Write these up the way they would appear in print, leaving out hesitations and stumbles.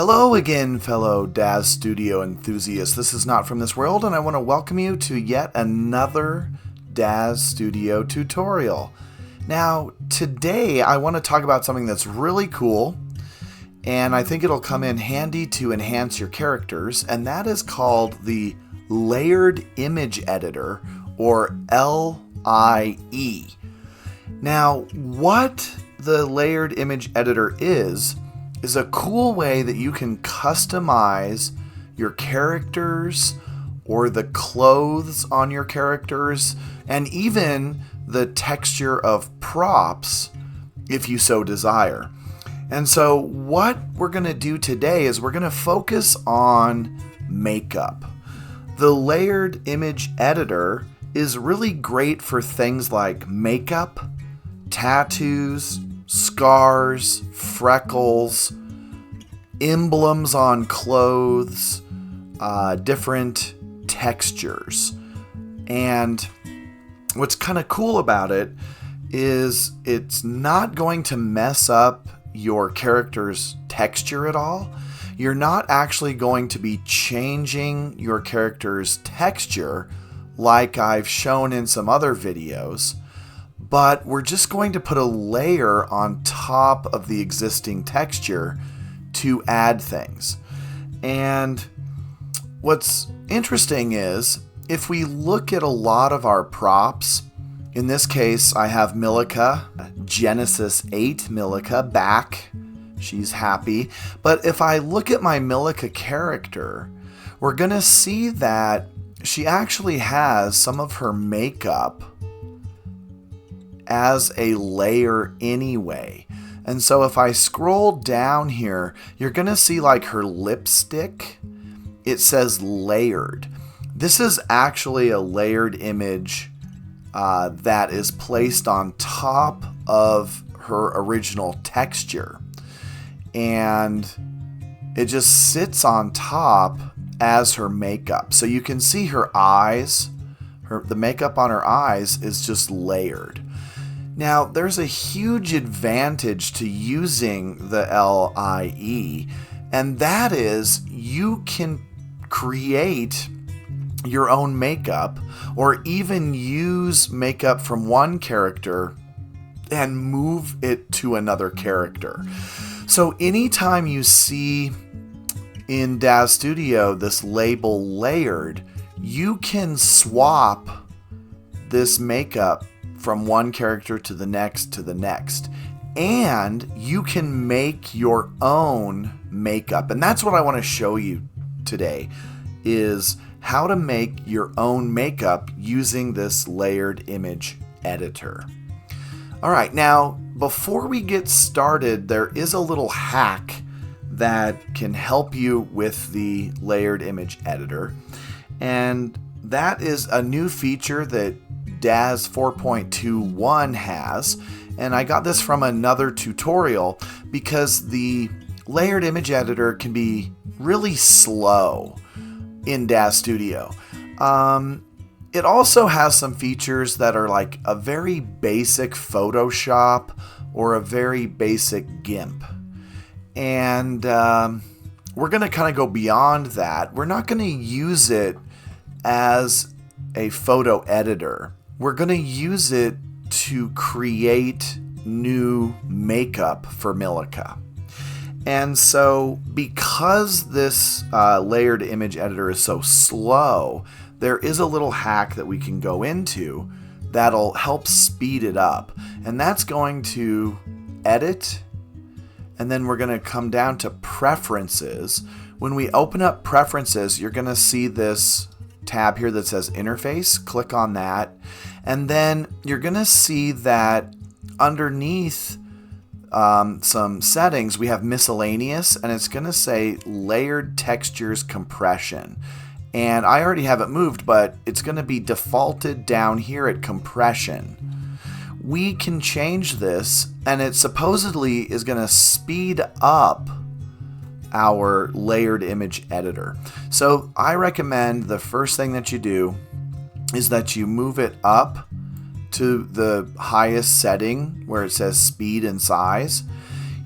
Hello again, fellow Daz Studio enthusiasts. This is Not From This World, and I want to welcome you to yet another Daz Studio tutorial. Now, today I want to talk about something that's really cool, and I think it'll come in handy to enhance your characters, and that is called the Layered Image Editor, or L.I.E. Now, what the Layered Image Editor is a cool way that you can customize your characters or the clothes on your characters and even the texture of props if you so desire. And so what we're going to do today is we're going to focus on makeup. The Layered Image Editor is really great for things like makeup, tattoos, scars, freckles, emblems on clothes, different textures. And what's kind of cool about it is it's not going to mess up your character's texture at all. You're not actually going to be changing your character's texture like I've shown in some other videos, but we're just going to put a layer on top of the existing texture to add things. And what's interesting is if we look at a lot of our props, in this case I have Milica, Genesis 8 Milica back. She's happy. But if I look at my Milica character, we're going to see that she actually has some of her makeup as a layer anyway. And so if I scroll down here, you're going to see like her lipstick, it says layered. This is actually a layered image that is placed on top of her original texture. And it just sits on top as her makeup. So you can see her eyes, the makeup on her eyes is just layered. Now, there's a huge advantage to using the L.I.E, and that is you can create your own makeup or even use makeup from one character and move it to another character. So anytime you see in Daz Studio this label layered, you can swap this makeup from one character to the next, and you can make your own makeup. And that's what I want to show you today, is how to make your own makeup using this layered image editor. All right, now before we get started, there is a little hack that can help you with the layered image editor, and that is a new feature that Daz 4.21 has, and I got this from another tutorial because the layered image editor can be really slow in Daz Studio. It also has some features that are like a very basic Photoshop or a very basic GIMP, and we're going to kind of go beyond that. We're not going to use it as a photo editor. We're going to use it to create new makeup for Milica. And so because this layered image editor is so slow, there is a little hack that we can go into that'll help speed it up. And that's going to edit, and then we're going to come down to preferences. When we open up preferences, you're going to see this tab here that says interface. Click on that, and then you're going to see that underneath some settings we have miscellaneous, and it's going to say layered textures compression, and I already have it moved, but it's going to be defaulted down here at compression. We can change this, and it supposedly is going to speed up our layered image editor. So I recommend the first thing that you do is that you move it up to the highest setting where it says speed and size.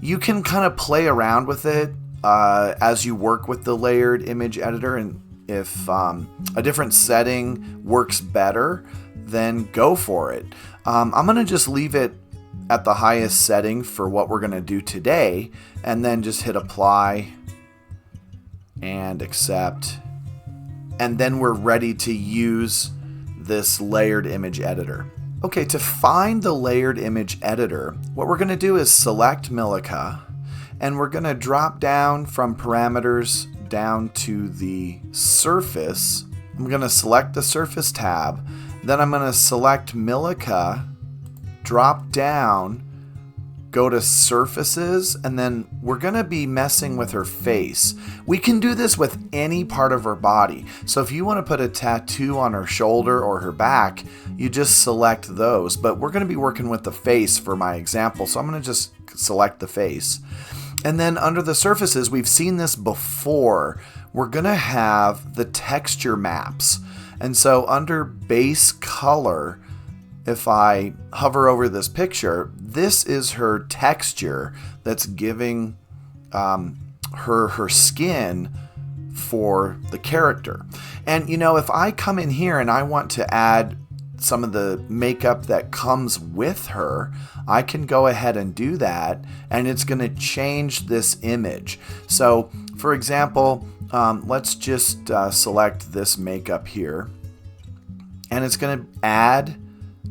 You can kind of play around with it as you work with the layered image editor, and if a different setting works better, then go for it. I'm going to just leave it at the highest setting for what we're going to do today, and then just hit apply and accept, and then we're ready to use this layered image editor. Okay, to find the layered image editor, what we're going to do is select Milica, and we're going to drop down from parameters down to the surface. I'm going to select the surface tab, then I'm going to select Milica, drop down, go to surfaces, and then we're going to be messing with her face. We can do this with any part of her body. So if you want to put a tattoo on her shoulder or her back, you just select those. But we're going to be working with the face for my example, so I'm going to just select the face. And then under the surfaces, we've seen this before, we're going to have the texture maps. And so under base color, if I hover over this picture, this is her texture that's giving her skin for the character. And you know, if I come in here and I want to add some of the makeup that comes with her, I can go ahead and do that, and it's going to change this image. So for example, let's just select this makeup here, and it's going to add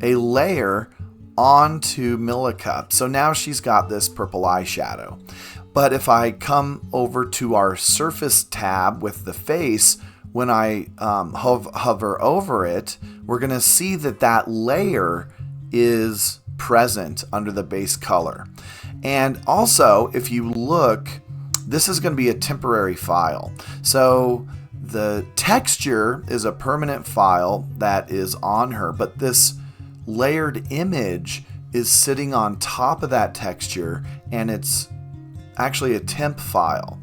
a layer onto Milica. So now she's got this purple eyeshadow. But if I come over to our surface tab with the face, when I hover over it, we're going to see that that layer is present under the base color. And also, if you look, this is going to be a temporary file. So the texture is a permanent file that is on her, but this layered image is sitting on top of that texture, and it's actually a temp file.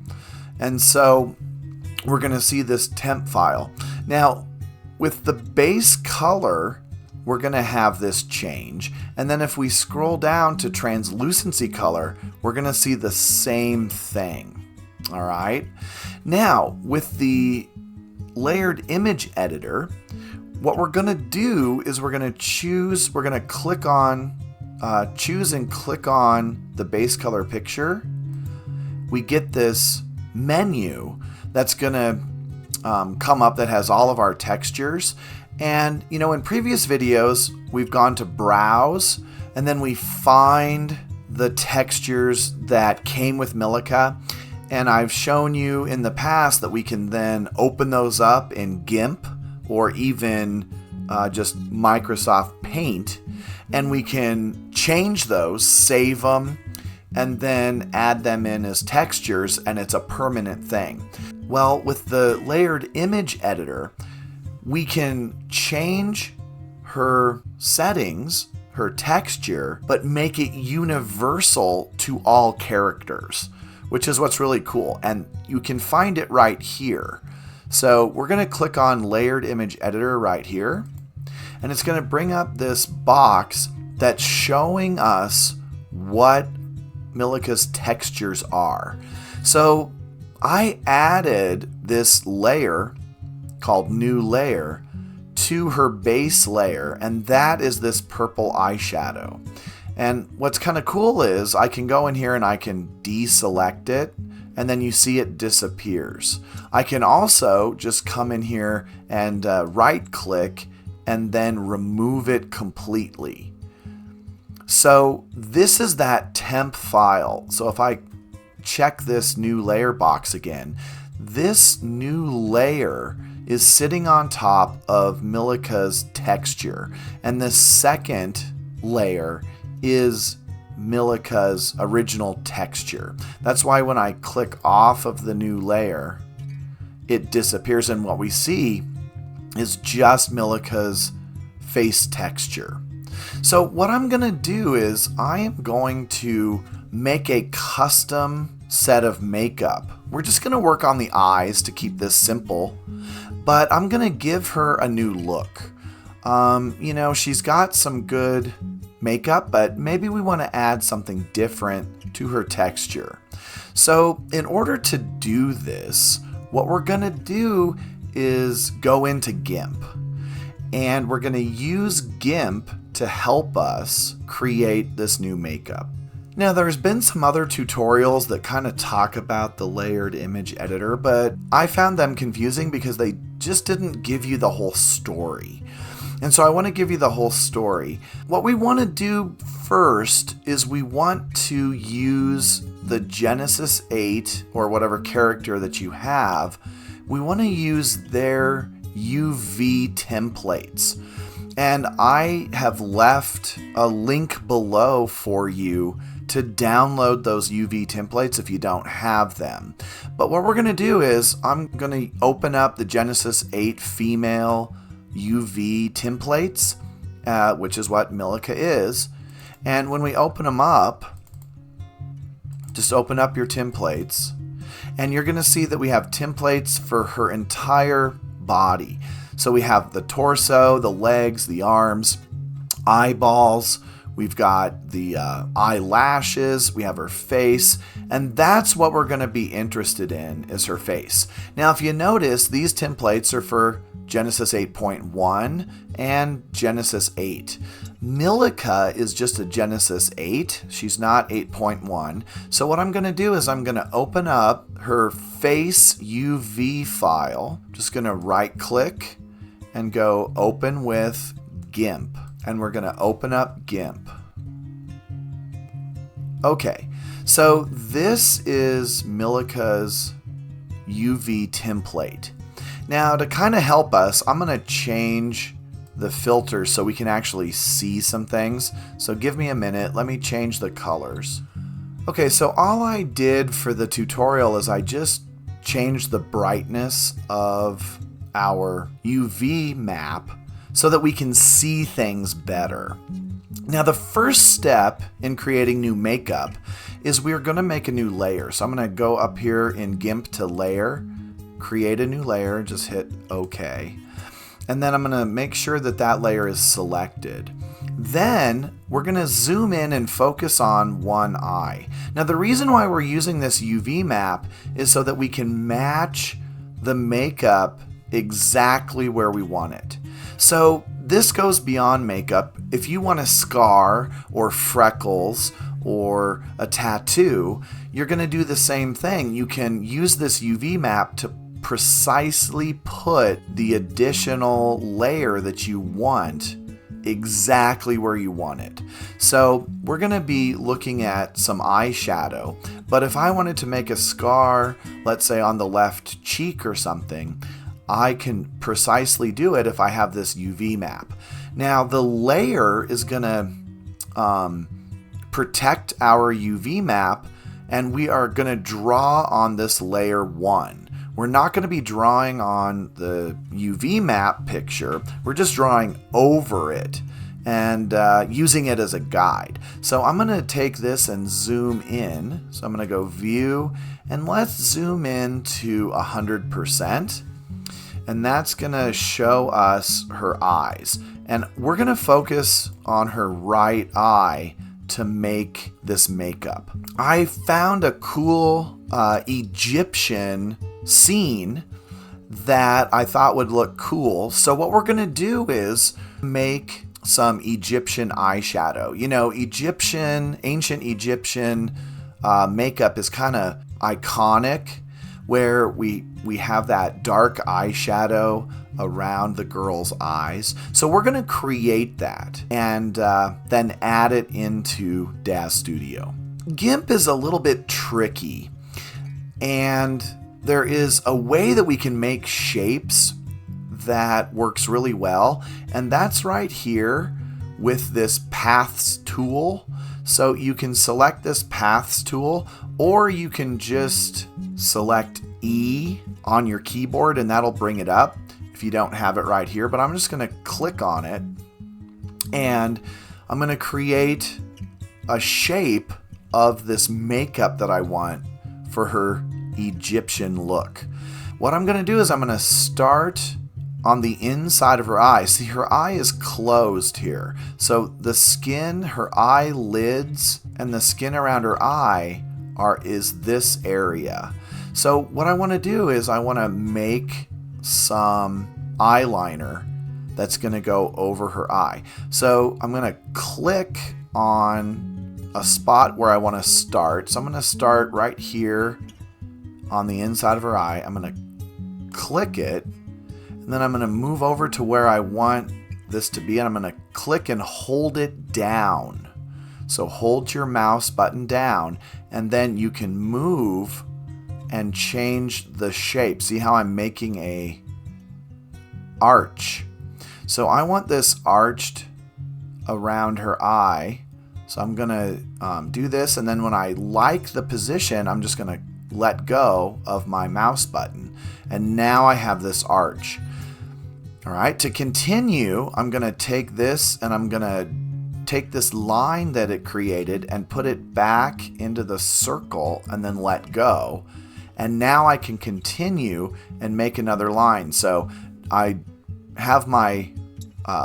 And so we're going to see this temp file. Now, with the base color, we're going to have this change. And then if we scroll down to translucency color, we're going to see the same thing. All right. Now, with the layered image editor, what we're going to do is we're going to click on, choose and click on the base color picture. We get this menu that's going to come up that has all of our textures. And, you know, in previous videos, we've gone to browse, and then we find the textures that came with Milica. And I've shown you in the past that we can then open those up in GIMP, or even just Microsoft Paint, and we can change those, save them, and then add them in as textures, and it's a permanent thing. Well, with the layered image editor, we can change her settings, her texture, but make it universal to all characters, which is what's really cool. And you can find it right here. So we're going to click on Layered Image Editor right here, and it's going to bring up this box that's showing us what Milica's textures are. So I added this layer called New Layer to her base layer, and that is this purple eyeshadow. And what's kind of cool is I can go in here and I can deselect it, and then you see it disappears. I can also just come in here and right click and then remove it completely. So this is that temp file. So if I check this new layer box again, this new layer is sitting on top of Milica's texture, and the second layer is Milica's original texture. That's why when I click off of the new layer, it disappears, and what we see is just Milica's face texture. So what I'm going to do is I am going to make a custom set of makeup. We're just going to work on the eyes to keep this simple, but I'm going to give her a new look. You know, she's got some good makeup, but maybe we want to add something different to her texture. So in order to do this, what we're going to do is go into GIMP. And we're going to use GIMP to help us create this new makeup. Now, there's been some other tutorials that kind of talk about the layered image editor, but I found them confusing because they just didn't give you the whole story. And so I want to give you the whole story. What we want to do first is we want to use the Genesis 8 or whatever character that you have. We want to use their UV templates. And I have left a link below for you to download those UV templates if you don't have them. But what we're going to do is I'm going to open up the Genesis 8 female UV templates, which is what Milica is. And when we open them up, just open up your templates, and you're going to see that we have templates for her entire body. So we have the torso, the legs, the arms, eyeballs, we've got the eyelashes, we have her face, and that's what we're going to be interested in, is her face. Now, if you notice, these templates are for Genesis 8.1 and Genesis 8. Milica is just a Genesis 8. She's not 8.1. So what I'm going to do is I'm going to open up her face UV file. Just going to right click and go open with GIMP. And we're going to open up GIMP. Okay, so this is Milica's UV template. Now, to kind of help us, I'm going to change the filter so we can actually see some things. So give me a minute. Let me change the colors. Okay, so all I did for the tutorial is I just changed the brightness of our UV map so that we can see things better. Now, the first step in creating new makeup is we're going to make a new layer. So I'm going to go up here in GIMP to Layer, create a new layer, just hit OK. And then I'm going to make sure that that layer is selected. Then we're going to zoom in and focus on one eye. Now, the reason why we're using this UV map is so that we can match the makeup exactly where we want it. So this goes beyond makeup. If you want a scar or freckles or a tattoo, you're going to do the same thing. You can use this UV map to precisely put the additional layer that you want exactly where you want it. So we're going to be looking at some eyeshadow, but if I wanted to make a scar, let's say on the left cheek or something, I can precisely do it if I have this UV map. Now, the layer is going to protect our UV map, and we are going to draw on this layer 1. We're not going to be drawing on the UV map picture. We're just drawing over it and using it as a guide. So I'm going to take this and zoom in. So I'm going to go View, and let's zoom in to 100%. And that's going to show us her eyes. And we're going to focus on her right eye to make this makeup. I found a cool Egyptian scene that I thought would look cool. So what we're going to do is make some Egyptian eyeshadow. You know, ancient Egyptian makeup is kind of iconic, where we have that dark eyeshadow around the girl's eyes. So we're going to create that and then add it into Daz Studio. GIMP is a little bit tricky, and there is a way that we can make shapes that works really well, and that's right here with this Paths tool. So you can select this Paths tool, or you can just select E on your keyboard and that'll bring it up if you don't have it right here. But I'm just going to click on it, and I'm going to create a shape of this makeup that I want for her Egyptian look. What I'm going to do is I'm going to start on the inside of her eye. See, her eye is closed here. So the skin, her eyelids, and the skin around her eye is this area. So what I want to do is I want to make some eyeliner that's going to go over her eye. So I'm going to click on a spot where I want to start. So I'm going to start right here on the inside of her eye. I'm going to click it, and then I'm going to move over to where I want this to be, and I'm going to click and hold it down. So hold your mouse button down, and then you can move and change the shape. See how I'm making a arch? So I want this arched around her eye. So I'm gonna do this, and then when I like the position, I'm just gonna let go of my mouse button. And now I have this arch. All right, to continue, I'm gonna take this and I'm gonna take this line that it created and put it back into the circle and then let go. And now I can continue and make another line. So I have my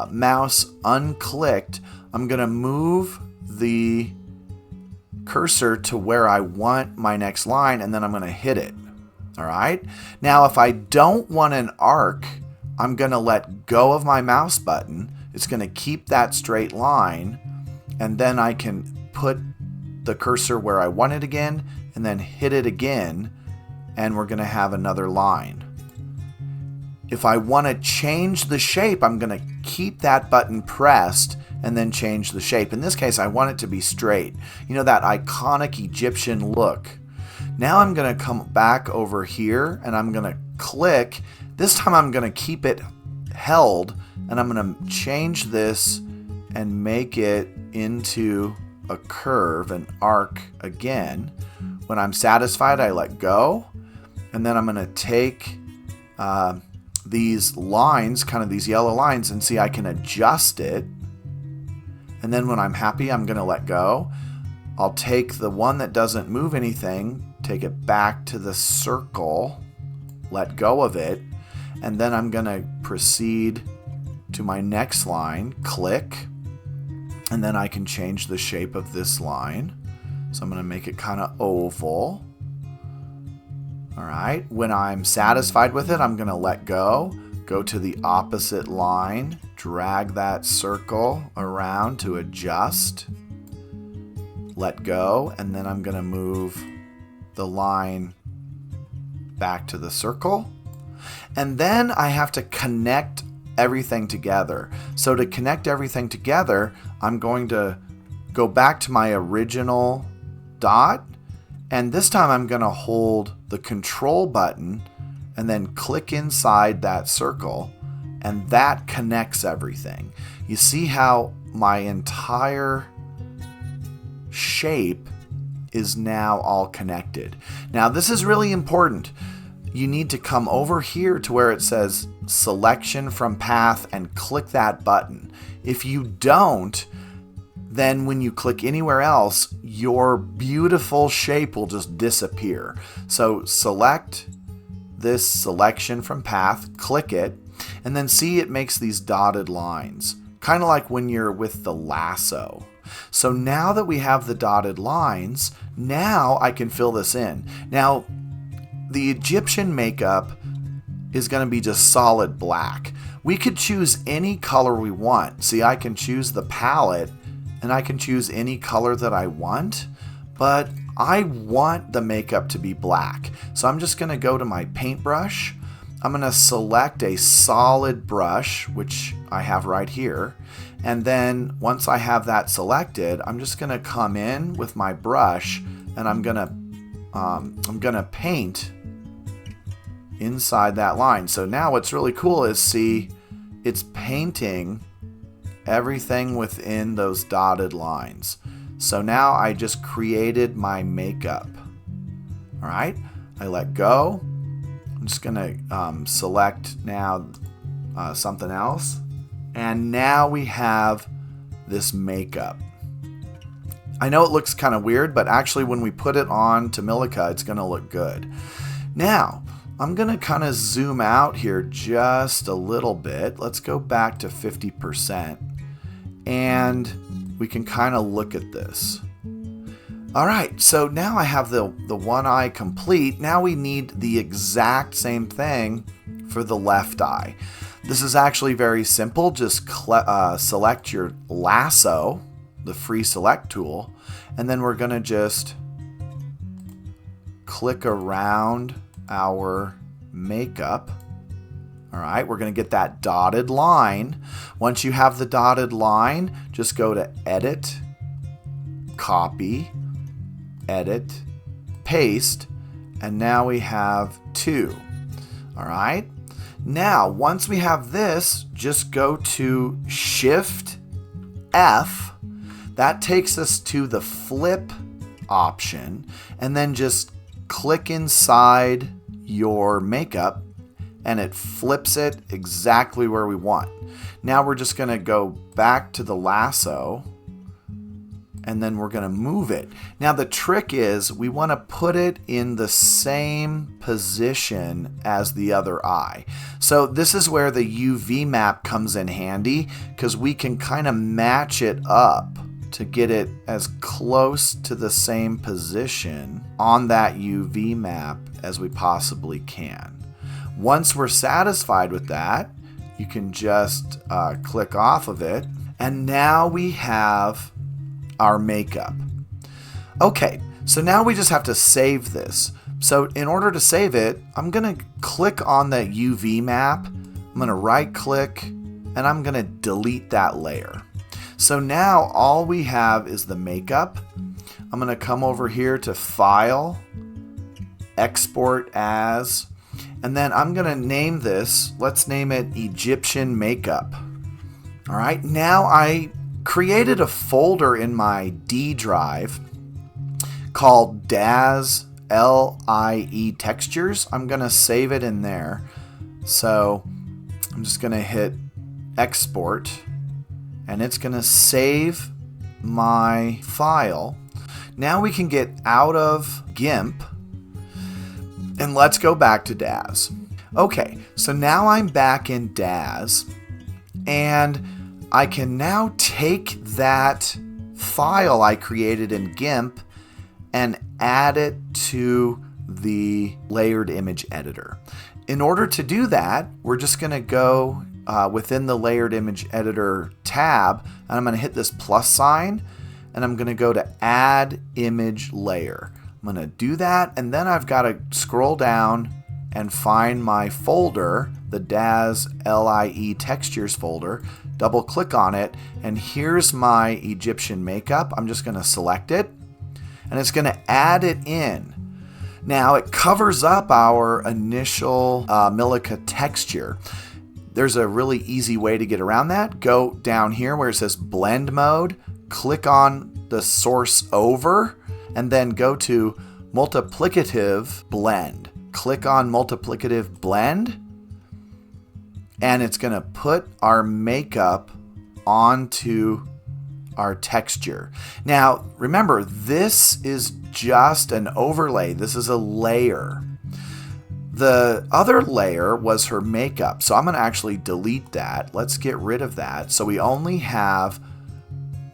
mouse unclicked. I'm going to move the cursor to where I want my next line, and then I'm going to hit it. All right. Now, if I don't want an arc, I'm going to let go of my mouse button. It's going to keep that straight line, and then I can put the cursor where I want it again and then hit it again, and we're going to have another line. If I want to change the shape, I'm going to keep that button pressed and then change the shape. In this case, I want it to be straight. You know, that iconic Egyptian look. Now I'm going to come back over here and I'm going to click. This time I'm going to keep it held, and I'm going to change this and make it into a curve, an arc again. When I'm satisfied, I let go, and then I'm going to take these lines, kind of these yellow lines, and see I can adjust it. And then when I'm happy, I'm going to let go. I'll take the one that doesn't move anything, take it back to the circle, let go of it, and then I'm going to proceed to my next line, click, and then I can change the shape of this line. So I'm going to make it kind of oval. All right, when I'm satisfied with it, I'm going to let go to the opposite line, drag that circle around to adjust, let go, and then I'm going to move the line back to the circle. And then I have to connect everything together. So to connect everything together, I'm going to go back to my original dot, and this time I'm going to hold the control button and then click inside that circle, and that connects everything. You see how my entire shape is now all connected. Now this is really important. You need to come over here to where it says selection from path and click that button. If you don't, then when you click anywhere else, your beautiful shape will just disappear. So select this selection from path, click it, and then see it makes these dotted lines, kind of like when you're with the lasso. So now that we have the dotted lines, now I can fill this in. Now, the Egyptian makeup is going to be just solid black. We could choose any color we want. See, I can choose the palette and I can choose any color that I want, but I want the makeup to be black. So I'm just going to go to my paintbrush. I'm going to select a solid brush, which I have right here. And then once I have that selected, I'm just going to come in with my brush and I'm going to paint inside that line. So now what's really cool is, see, it's painting everything within those dotted lines. So now I just created my makeup. All right, I let go. I'm just gonna select now something else. And now we have this makeup. I know it looks kind of weird, but actually when we put it on to Milika, it's gonna look good. Now, I'm going to kind of zoom out here just a little bit. Let's go back to 50%. And we can kind of look at this. All right, so now I have the one eye complete. Now we need the exact same thing for the left eye. This is actually very simple. Just select your lasso, the free select tool, and then we're going to just click around our makeup. All right, we're going to get that dotted line. Once you have the dotted line, just go to Edit, Copy, Edit, Paste, and now we have 2. All right. Now, once we have this, just go to Shift F. That takes us to the flip option, and then just click inside your makeup and it flips it exactly where we want. Now we're just going to go back to the lasso and then we're going to move it. Now the trick is we want to put it in the same position as the other eye. So this is where the UV map comes in handy, because we can kind of match it up to get it as close to the same position on that UV map as we possibly can. Once we're satisfied with that, you can just click off of it, and now we have our makeup. Okay, so now we just have to save this. So in order to save it, I'm going to click on the UV map, I'm going to right click, and I'm going to delete that layer. So now all we have is the makeup. I'm going to come over here to File, Export As, and then I'm going to name this, let's name it Egyptian Makeup. All right, now I created a folder in my D drive called Daz L.I.E Textures. I'm going to save it in there. So I'm just going to hit Export, and it's going to save my file. Now we can get out of GIMP, and let's go back to Daz. Okay, so now I'm back in Daz, and I can now take that file I created in GIMP and add it to the layered image editor. In order to do that, we're just going to go within the layered image editor tab, and I'm going to hit this plus sign, and I'm going to go to add image layer. I'm going to do that, and then I've got to scroll down and find my folder, the Daz L.I.E Textures folder, double click on it, and here's my Egyptian makeup. I'm just going to select it, and it's going to add it in. Now it covers up our initial Milica texture. There's a really easy way to get around that. Go down here where it says blend mode, click on the source over, and then go to multiplicative blend. Click on multiplicative blend, and it's going to put our makeup onto our texture. Now remember, this is just an overlay. This is a layer. The other layer was her makeup, so I'm going to actually delete that. Let's get rid of that. So we only have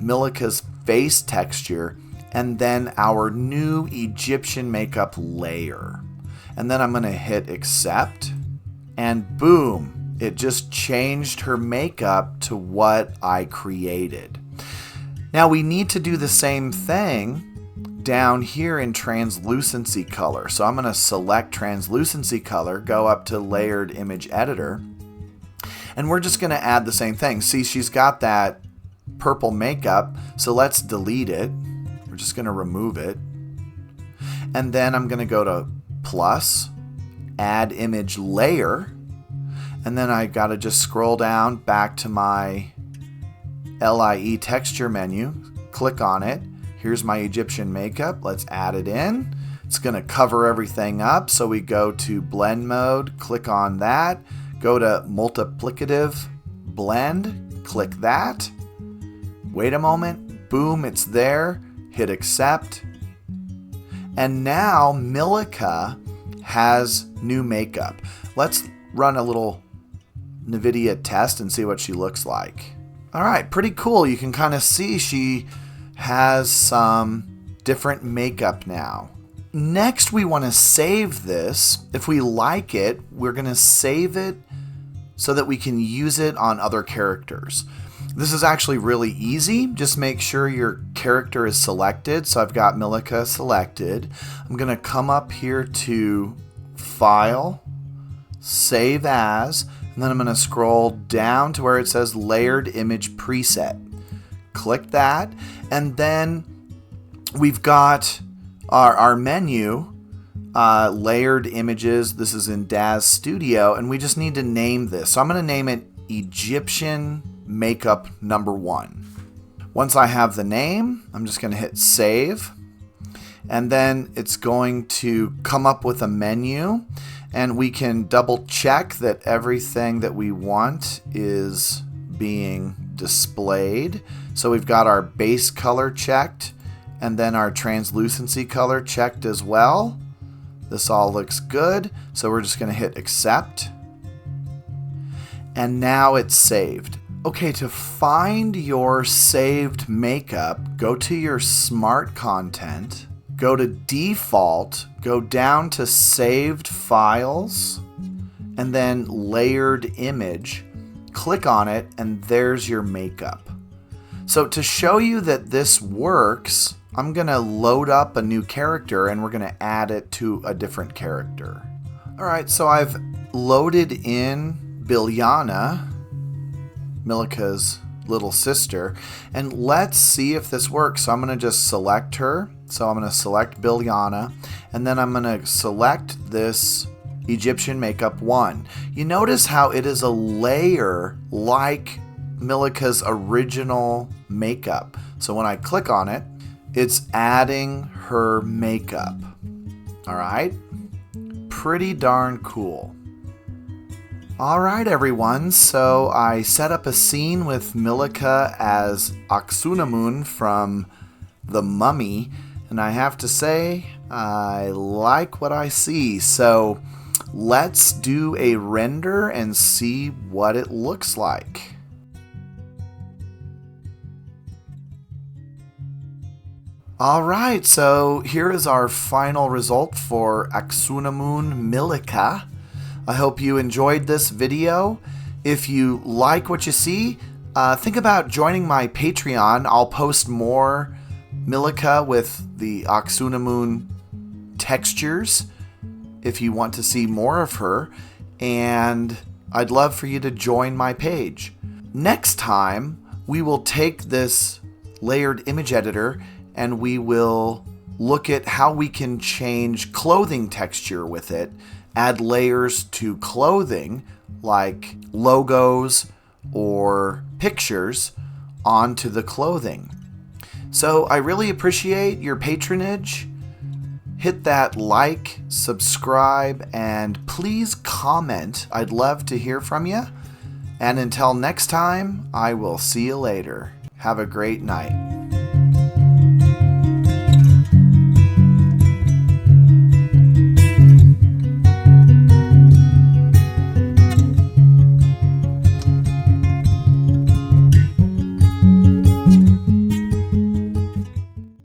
Milica's face texture and then our new Egyptian makeup layer. And then I'm going to hit accept, and boom, it just changed her makeup to what I created. Now we need to do the same thing down here in translucency color. So I'm going to select translucency color, go up to layered image editor, and we're just going to add the same thing. See, she's got that purple makeup, so let's delete it. We're just going to remove it. And then I'm going to go to plus, add image layer, and then I got to just scroll down back to my L.I.E texture menu, click on it. Here's my Egyptian makeup. Let's add it in. It's going to cover everything up. So we go to blend mode, click on that, go to multiplicative blend, click that. Wait a moment. Boom, it's there. Hit accept. And now Milica has new makeup. Let's run a little NVIDIA test and see what she looks like. All right, pretty cool. You can kind of see she has some different makeup now. Next, we want to save this. If we like it, we're going to save it so that we can use it on other characters. This is actually really easy. Just make sure your character is selected. So I've got Milika selected. I'm going to come up here to File, Save As, and then I'm going to scroll down to where it says Layered Image Preset. Click that, and then we've got our menu, Layered Images. This is in Daz Studio, and we just need to name this. So I'm going to name it Egyptian Makeup Number 1. Once I have the name, I'm just going to hit Save, and then it's going to come up with a menu, and we can double check that everything that we want is being displayed. So we've got our base color checked, and then our translucency color checked as well. This all looks good, so we're just going to hit Accept. And now it's saved. Okay, to find your saved makeup, go to your Smart Content, go to Default, go down to Saved Files, and then Layered Image. Click on it, and there's your makeup. So to show you that this works, I'm going to load up a new character, and we're going to add it to a different character. All right, so I've loaded in Bilyana, Milika's little sister, and let's see if this works. So I'm going to just select her. So I'm going to select Bilyana, and then I'm going to select this Egyptian Makeup 1. You notice how it is a layer like Milika's original makeup. So when I click on it, it's adding her makeup. All right, pretty darn cool. All right, everyone, so I set up a scene with Milika as Aksunamun from The Mummy, and I have to say, I like what I see. So let's do a render and see what it looks like. All right, so here is our final result for Aksunamun Milika. I hope you enjoyed this video. If you like what you see, think about joining my Patreon. I'll post more Milika with the Aksunamun textures if you want to see more of her, and I'd love for you to join my page. Next time, we will take this layered image editor and we will look at how we can change clothing texture with it, add layers to clothing like logos or pictures onto the clothing. So I really appreciate your patronage. Hit that like, subscribe, and please comment. I'd love to hear from you. And until next time, I will see you later. Have a great night.